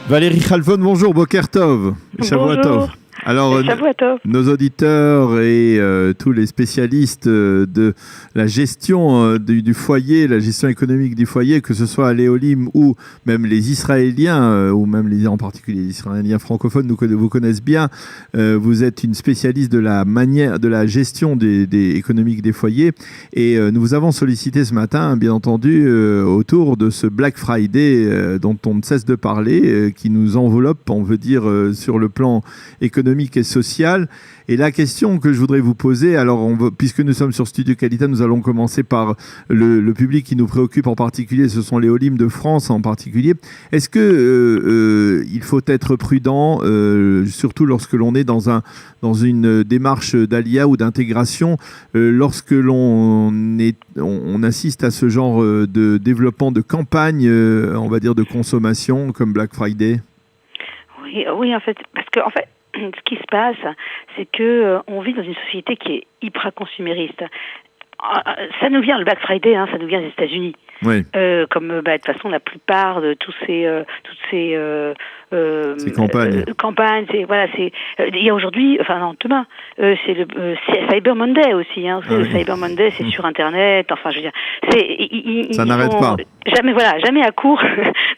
Valérie Khalfon, bonjour, Boker Tov. Shavuot Tov. Alors, nos auditeurs et tous les spécialistes de la gestion du foyer, la gestion économique du foyer, que ce soit à l'Éolim ou même les Israéliens, ou même en particulier les Israéliens francophones, vous connaissent bien. Vous êtes une spécialiste de la gestion économique des foyers. Et nous vous avons sollicité ce matin, bien entendu, autour de ce Black Friday dont on ne cesse de parler, qui nous enveloppe, on veut dire, sur le plan économique et social. Et la question que je voudrais vous poser, alors puisque nous sommes sur Studio Qualité, nous allons commencer par le public qui nous préoccupe en particulier, ce sont les Olim de France en particulier. Est-ce que il faut être prudent, surtout lorsque l'on est dans une démarche d'Alia ou d'intégration, lorsque l'on assiste à ce genre de développement de campagne, on va dire de consommation comme Black Friday? Oui, en fait, parce que ce qui se passe, c'est que on vit dans une société qui est hyper consumériste. Ça nous vient, le Black Friday, ça nous vient des États-Unis. Oui. Comme de toute façon la plupart de toutes ces campagnes, il y a aujourd'hui, demain, c'est le Cyber Monday aussi. Le Cyber Monday, c'est sur Internet. Enfin, je veux dire, ça n'arrête pas. Jamais à court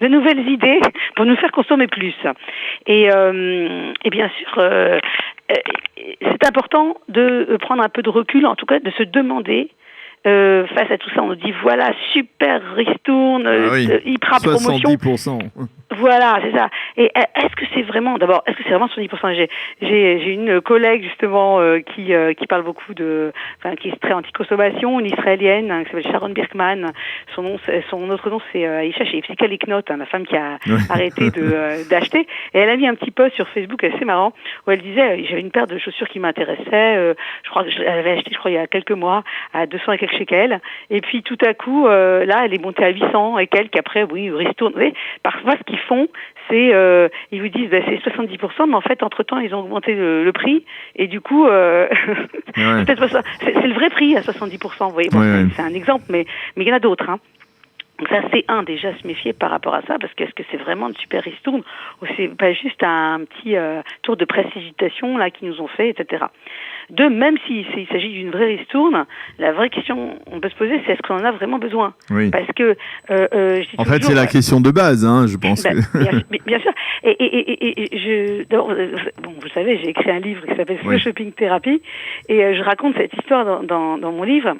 de nouvelles idées pour nous faire consommer plus. Et bien sûr, c'est important de prendre un peu de recul, en tout cas, de se demander. Face à tout ça, on nous dit voilà, super ristourne, hyper promotion. 70%. Voilà, c'est ça. Et est-ce que c'est vraiment 70%? J'ai une collègue justement qui parle beaucoup qui est très anti-consommation, une israélienne qui s'appelle Sharon Birkman. Son autre nom c'est Aisha chez Psychaliknot, la femme qui a arrêté d'acheter. Et elle a mis un petit post sur Facebook assez marrant où elle disait j'avais une paire de chaussures qui m'intéressait. Je crois que je l'avais acheté il y a quelques mois à 200 et quelques shekels. Et puis tout à coup là elle est montée à 800 et quelques. Après ristourne. Vous savez, parfois ce qu'ils font, c'est ils vous disent c'est 70%, mais en fait entre-temps ils ont augmenté le prix et du coup peut-être pas ça. C'est le vrai prix à 70%, vous voyez. C'est un exemple, mais il y en a d'autres. Donc ça, c'est déjà se méfier par rapport à ça, parce que est-ce que c'est vraiment une super ristourne ou c'est pas juste un petit tour de prestidigitation là qu'ils nous ont fait, etc. Même s'il s'agit d'une vraie ristourne, la vraie question on peut se poser, c'est est-ce qu'on en a vraiment besoin? Parce que en fait, c'est la question de base, je pense. Bien sûr. Vous savez, j'ai écrit un livre qui s'appelle Slow Shopping Therapy, et je raconte cette histoire dans mon livre.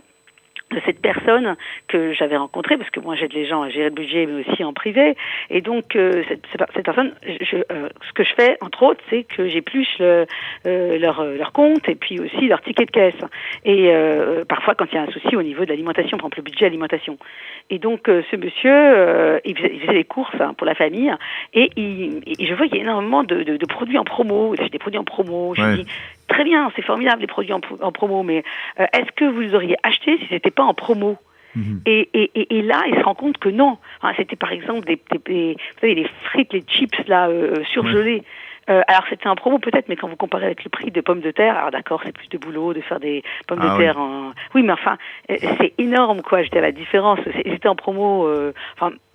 De cette personne que j'avais rencontrée, parce que moi j'aide les gens à gérer le budget, mais aussi en privé. Et donc cette personne, ce que je fais entre autres, c'est que j'épluche leur compte et puis aussi leur ticket de caisse. Et parfois quand il y a un souci au niveau de l'alimentation, par exemple le budget alimentation. Et donc ce monsieur, il faisait les courses pour la famille, et je vois qu'il y a énormément de produits en promo. J'ai des produits en promo. Je dis très bien, c'est formidable les produits en promo, mais est-ce que vous les auriez achetés si c'était pas en promo? Et là, il se rend compte que non. C'était par exemple vous savez, les frites, les chips là surgelés. Alors c'était un promo peut-être, mais quand vous comparez avec le prix des pommes de terre, alors d'accord, c'est plus de boulot de faire des pommes de terre. Oui, mais enfin, c'est énorme quoi. J'étais à la différence. C'était en promo,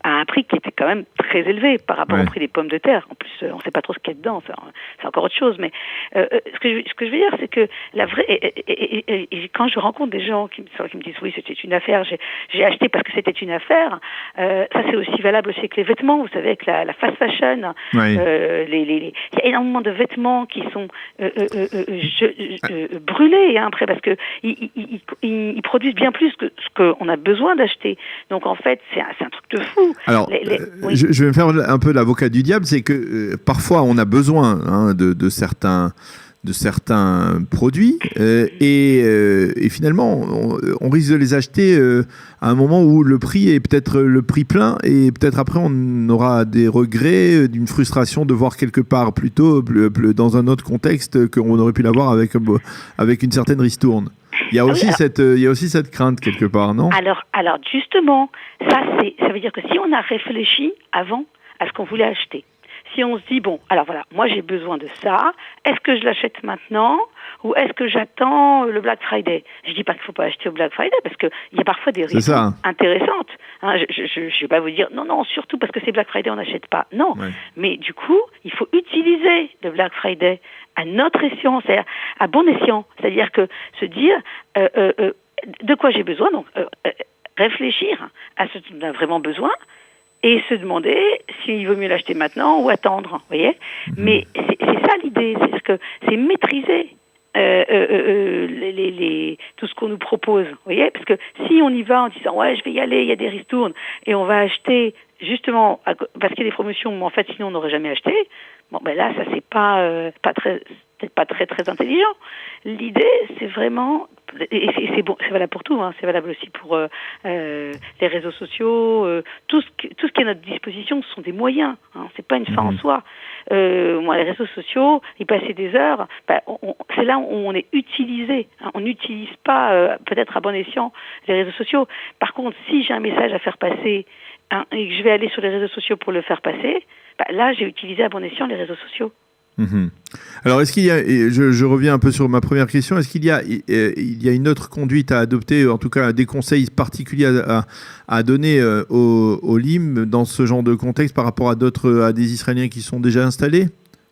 à un prix qui était quand même très élevé par rapport au prix des pommes de terre. En plus, on ne sait pas trop ce qu'il y a dedans, c'est encore autre chose. Mais ce que je veux dire, c'est que la vraie... Et quand je rencontre des gens qui me disent oui, c'était une affaire, j'ai acheté parce que c'était une affaire, ça c'est aussi valable aussi avec les vêtements, vous savez, avec la fast fashion. Il y a énormément de vêtements qui sont brûlés après, parce que ils produisent bien plus que ce qu'on a besoin d'acheter. Donc en fait, c'est un truc de fou. Alors, je vais me faire un peu l'avocat du diable, c'est que parfois on a besoin de certains produits et finalement on risque de les acheter à un moment où le prix est peut-être le prix plein, et peut-être après on aura des regrets, d'une frustration de voir quelque part plutôt dans un autre contexte qu'on aurait pu l'avoir avec une certaine ristourne. Il y a aussi cette crainte quelque part, non? Alors justement, ça veut dire que si on a réfléchi avant à ce qu'on voulait acheter, si on se dit, bon, alors voilà, moi j'ai besoin de ça, est-ce que je l'achète maintenant ou est-ce que j'attends le Black Friday? Je dis pas qu'il faut pas acheter au Black Friday parce qu'il y a parfois des raisons intéressantes. Hein, je vais pas vous dire, non, surtout parce que c'est Black Friday, on n'achète pas. Non, mais du coup, il faut utiliser le Black Friday à notre escient, c'est-à-dire à bon escient. C'est-à-dire que se dire de quoi j'ai besoin, donc réfléchir à ce dont on a vraiment besoin et se demander s'il vaut mieux l'acheter maintenant ou attendre, vous voyez. Mais c'est ça l'idée, c'est que c'est maîtriser tout ce qu'on nous propose, vous voyez, parce que si on y va en disant ouais je vais y aller, il y a des ristournes et on va acheter justement parce qu'il y a des promotions, mais en fait sinon on n'aurait jamais acheté. Bon ben là ça c'est peut-être pas très intelligent. L'idée c'est vraiment et c'est bon, c'est valable pour tout, hein, c'est valable aussi pour les réseaux sociaux, tout ce qui est à notre disposition, ce sont des moyens, hein, c'est pas une fin en soi. Moi, les réseaux sociaux, y passer des heures, c'est là où on est utilisé. Hein, on n'utilise pas peut-être à bon escient les réseaux sociaux. Par contre, si j'ai un message à faire passer et que je vais aller sur les réseaux sociaux pour le faire passer, là j'ai utilisé à bon escient les réseaux sociaux. Alors, est-ce qu'il y a, je reviens un peu sur ma première question, est-ce qu'il y a une autre conduite à adopter, en tout cas des conseils particuliers à donner au LIM dans ce genre de contexte par rapport à des Israéliens qui sont déjà installés?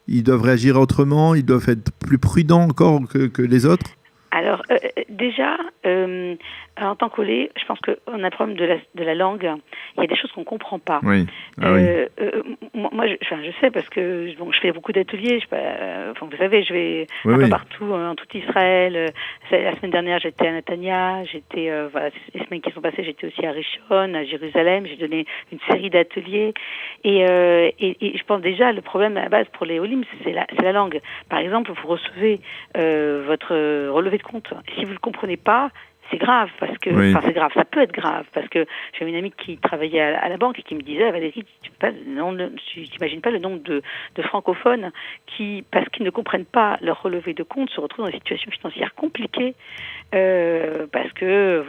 Ils doivent réagir autrement, ils doivent être plus prudents encore que les autres? Alors, déjà, en tant qu'olé, je pense qu'on a un problème de la langue. Il y a des choses qu'on ne comprend pas. Oui. Moi, je sais parce que je fais beaucoup d'ateliers. Vous savez, je vais un peu partout, en tout Israël. La semaine dernière, j'étais à Netanya. Les semaines qui sont passées, j'étais aussi à Rishon, à Jérusalem. J'ai donné une série d'ateliers. Et je pense déjà, le problème à la base pour les Olim, c'est la langue. Par exemple, vous recevez votre relevé de compte. Si vous ne le comprenez pas, c'est grave parce que c'est grave, ça peut être grave parce que j'ai une amie qui travaillait à la banque et qui me disait Valérie, tu t'imagines pas le nombre de francophones qui, parce qu'ils ne comprennent pas leur relevé de compte, se retrouvent dans des situations financières compliquées parce que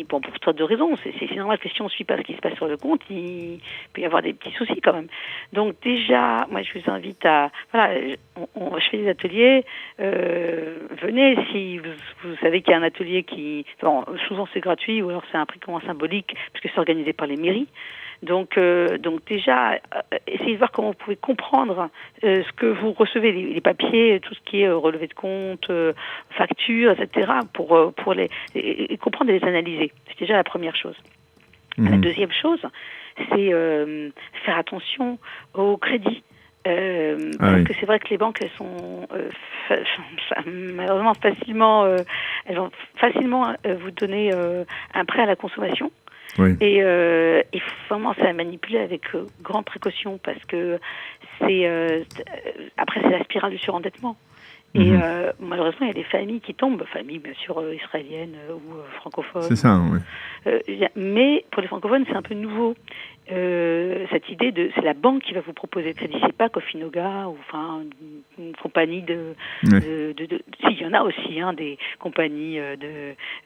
pour toutes sortes de raisons, c'est normal que si on ne suit pas ce qui se passe sur le compte, il peut y avoir des petits soucis quand même. Donc déjà, moi je vous invite à je fais des ateliers, venez si vous savez qu'il y a un atelier qui souvent c'est gratuit ou alors c'est un prix symbolique parce que c'est organisé par les mairies. Donc déjà, essayez de voir comment vous pouvez comprendre ce que vous recevez, les papiers, tout ce qui est relevé de compte, factures, etc. pour comprendre et les analyser. C'est déjà la première chose. La deuxième chose, c'est faire attention au crédit. Parce que c'est vrai que les banques, elles sont malheureusement elles vont facilement vous donner un prêt à la consommation. Oui. Et il faut vraiment ça manipuler avec grande précaution parce que après c'est la spirale du surendettement. Et malheureusement, il y a des familles qui tombent, familles bien sûr israéliennes ou francophones. C'est ça, oui. Mais pour les francophones, c'est un peu nouveau. Cette idée c'est la banque qui va vous proposer le crédit, c'est pas Cofinoga ou une compagnie si il y en a aussi des compagnies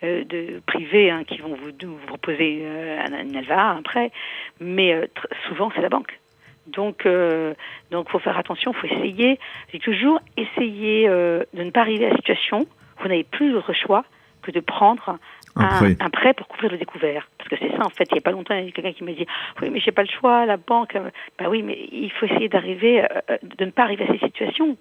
de privées qui vont vous proposer un alva, un prêt, mais souvent c'est la banque. Donc faut faire attention, faut essayer. J'ai toujours essayé de ne pas arriver à la situation où vous n'avez plus d'autre choix que de prendre un prêt pour couvrir le découvert. Parce que c'est ça, en fait. Il n'y a pas longtemps, il y a quelqu'un qui m'a dit « Oui, mais j'ai pas le choix, la banque... » oui, mais il faut essayer de ne pas arriver à ces situations.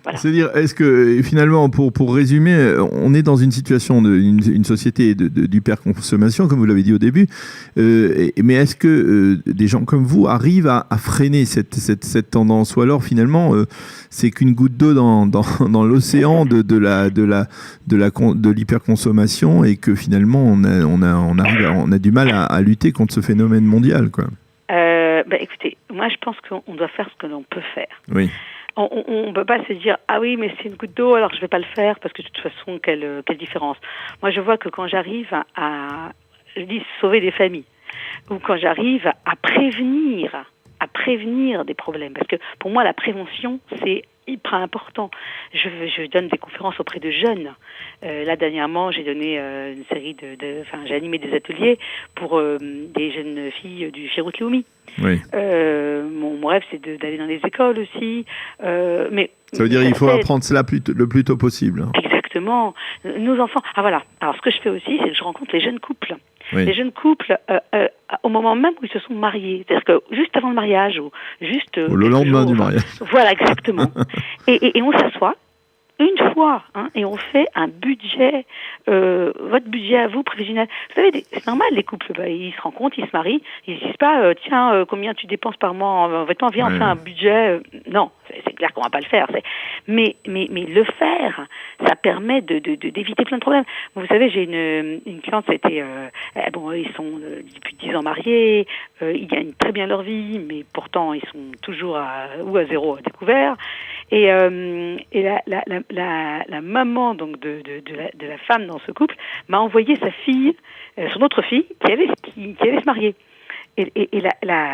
Voilà. C'est-à-dire, est-ce que finalement, pour résumer, on est dans une situation une société d'hyperconsommation, comme vous l'avez dit au début, mais est-ce que des gens comme vous arrivent à freiner cette tendance, ou alors finalement c'est qu'une goutte d'eau dans l'océan de l'hyperconsommation et que finalement on a du mal à lutter contre ce phénomène mondial, quoi. Écoutez, moi je pense qu'on doit faire ce que l'on peut faire. Oui. On ne peut pas se dire « Ah oui, mais c'est une goutte d'eau, alors je ne vais pas le faire, parce que de toute façon, quelle différence ?» Moi, je vois que quand j'arrive à sauver des familles, ou quand j'arrive à prévenir des problèmes, parce que pour moi, la prévention, c'est hyper important. Je donne des conférences auprès de jeunes. Là, dernièrement, j'ai donné une série j'ai animé des ateliers pour des jeunes filles du Chirut Leumi. Oui. Mon rêve, c'est d'aller dans les écoles aussi. Mais ça veut dire qu'il faut apprendre cela le plus tôt possible. Exactement. Nos enfants... Ah voilà. Alors, ce que je fais aussi, c'est que je rencontre les jeunes couples. Oui. Les jeunes couples, au moment même où ils se sont mariés. C'est-à-dire que juste avant le mariage, ou juste... le lendemain du mariage. Voilà, exactement. et on s'assoit une fois, et on fait un budget, votre budget à vous, prévisionnel. Vous savez, c'est normal, les couples, ils se rencontrent, ils se marient, ils ne disent pas, tiens, combien tu dépenses par mois en vêtements, viens, on fait un budget. Non, c'est clair qu'on ne va pas le faire. Mais le faire, ça permet d'éviter plein de problèmes. Vous savez, j'ai une cliente, ils sont depuis 10 ans mariés, ils gagnent très bien leur vie, mais pourtant, ils sont toujours à zéro à découvert. Et la maman donc de la femme dans ce couple m'a envoyé sa fille, son autre fille, qui allait se marier. Et sa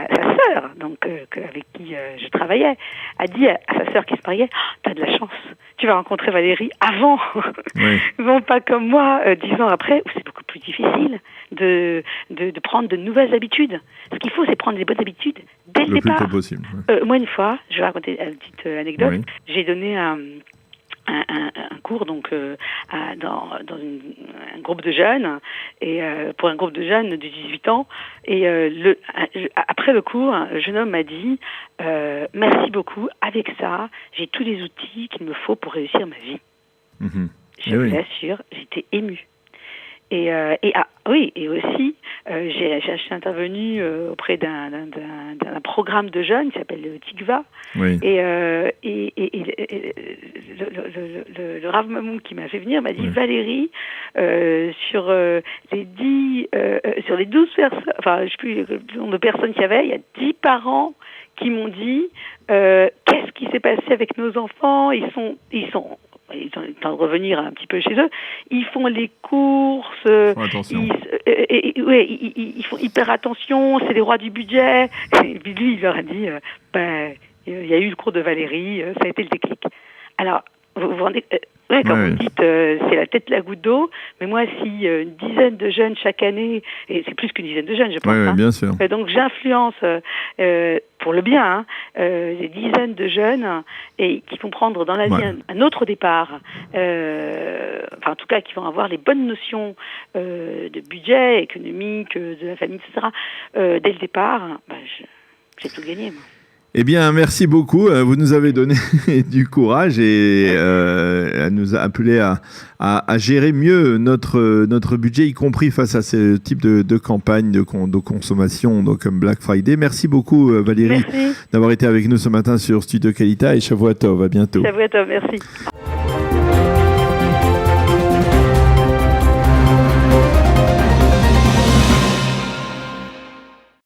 sœur, donc avec qui je travaillais, a dit à sa sœur qui se mariait, t'as de la chance, tu vas rencontrer Valérie avant, non pas comme moi 10 ans après, où c'est beaucoup plus difficile de prendre de nouvelles habitudes. Ce qu'il faut, c'est prendre des bonnes habitudes dès le départ. Plus tôt possible. Moi, une fois, je vais raconter une petite anecdote. J'ai donné un cours donc dans un groupe de jeunes, et pour un groupe de jeunes de 18 ans, et après le cours, le jeune homme m'a dit merci beaucoup, avec ça j'ai tous les outils qu'il me faut pour réussir ma vie. Je vous l'assure, j'étais émue. Et aussi, j'ai intervenu auprès d'un programme de jeunes qui s'appelle le Tikva. Et le Rav Mamoun qui m'a fait venir m'a dit, Valérie, sur les 12 personnes, enfin, je sais plus le nombre de personnes qu'il y avait, il y a 10 parents qui m'ont dit, qu'est-ce qui s'est passé avec nos enfants? Ils ont le temps de revenir un petit peu chez eux, ils font les courses, ils font hyper attention, c'est les rois du budget. Et puis lui, il leur a dit, il y a eu le cours de Valérie, ça a été le déclic. Alors, vous vous rendez... vous dites, c'est la tête la goutte d'eau, mais moi, si une dizaine de jeunes chaque année, et c'est plus qu'une dizaine de jeunes, je pense. Bien sûr. Donc j'influence pour le bien, des dizaines de jeunes et qui vont prendre dans la vie un autre départ. En tout cas, qui vont avoir les bonnes notions de budget, économique, de la famille, etc. Dès le départ, j'ai tout gagné, moi. Eh bien, merci beaucoup. Vous nous avez donné du courage et à nous appeler à gérer mieux notre budget, y compris face à ce type de campagne de consommation, donc comme Black Friday. Merci beaucoup, Valérie, d'avoir été avec nous ce matin sur Studio Kalita, et Shavua Tov. À bientôt. Shavua Tov, merci.